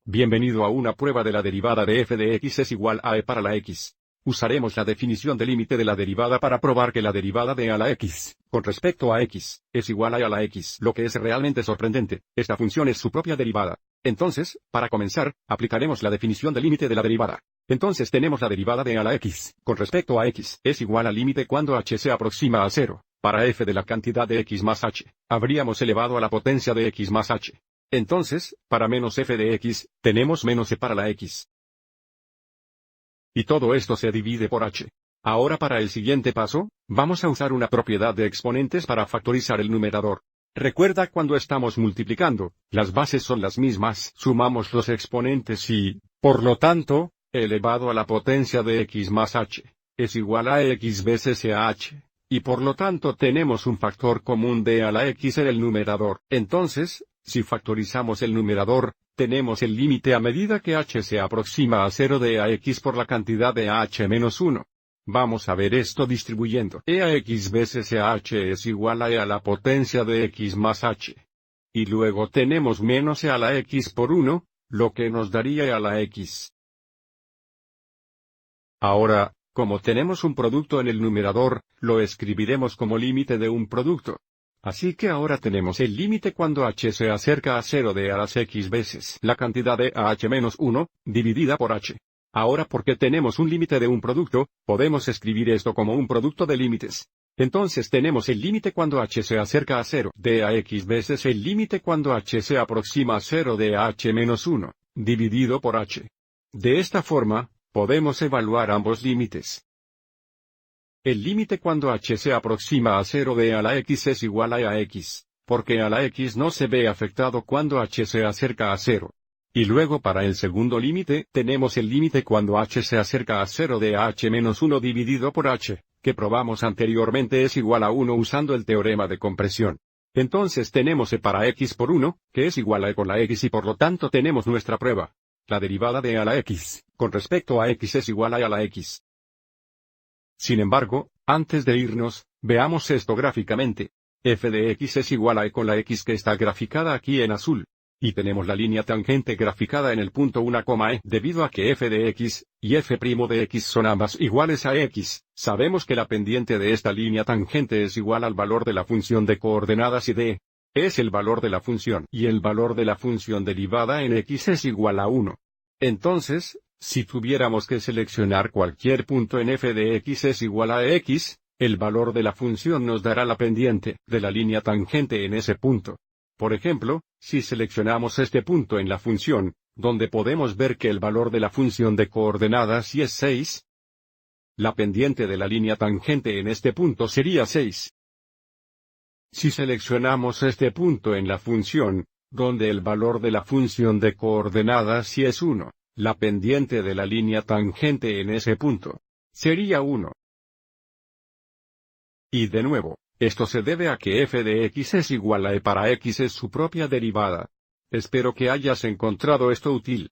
Bienvenido a una prueba de la derivada de f de x es igual a e para la x. Usaremos la definición de límite de la derivada para probar que la derivada de a la x, con respecto a x, es igual a la x. Lo que es realmente sorprendente, esta función es su propia derivada. Entonces, para comenzar, aplicaremos la definición de límite de la derivada. Entonces tenemos la derivada de a la x, con respecto a x, es igual al límite cuando h se aproxima a 0. Para f de la cantidad de x más h, habríamos elevado a la potencia de x más h. Entonces, para menos f de x, tenemos menos e para la x. Y todo esto se divide por h. Ahora para el siguiente paso, vamos a usar una propiedad de exponentes para factorizar el numerador. Recuerda cuando estamos multiplicando, las bases son las mismas, sumamos los exponentes y, por lo tanto, elevado a la potencia de x más h, es igual a x veces a h. Y por lo tanto tenemos un factor común de a la x en el numerador. Entonces, si factorizamos el numerador, tenemos el límite a medida que h se aproxima a 0 de ax por la cantidad de h menos 1. Vamos a ver esto distribuyendo. Ax veces h es igual a e a la potencia de x más h. Y luego tenemos menos e a la x por 1, lo que nos daría e a la x. Ahora, como tenemos un producto en el numerador, lo escribiremos como límite de un producto. Así que ahora tenemos el límite cuando h se acerca a 0 de a las x veces la cantidad de h menos 1, dividida por h. Ahora porque tenemos un límite de un producto, podemos escribir esto como un producto de límites. Entonces tenemos el límite cuando h se acerca a 0 de a x veces el límite cuando h se aproxima a 0 de a h menos 1, dividido por h. De esta forma, podemos evaluar ambos límites. El límite cuando h se aproxima a 0 de a la x es igual a x, porque a la x no se ve afectado cuando h se acerca a 0. Y luego para el segundo límite tenemos el límite cuando h se acerca a 0 de h menos 1 dividido por h, que probamos anteriormente es igual a 1 usando el teorema de compresión. Entonces tenemos e para x por 1, que es igual a e con la x y por lo tanto tenemos nuestra prueba. La derivada de a la x, con respecto a x es igual a la x. Sin embargo, antes de irnos, veamos esto gráficamente. F de x es igual a e con la x que está graficada aquí en azul. Y tenemos la línea tangente graficada en el punto 1, e. Debido a que f de x, y f' de x son ambas iguales a x, sabemos que la pendiente de esta línea tangente es igual al valor de la función de coordenadas y d. Es el valor de la función. Y el valor de la función derivada en x es igual a 1. Entonces, si tuviéramos que seleccionar cualquier punto en f de x es igual a x, el valor de la función nos dará la pendiente de la línea tangente en ese punto. Por ejemplo, si seleccionamos este punto en la función, donde podemos ver que el valor de la función de coordenadas y es 6, la pendiente de la línea tangente en este punto sería 6. Si seleccionamos este punto en la función, donde el valor de la función de coordenadas y es 1, la pendiente de la línea tangente en ese punto sería 1. Y de nuevo, esto se debe a que f de x es igual a e para x es su propia derivada. Espero que hayas encontrado esto útil.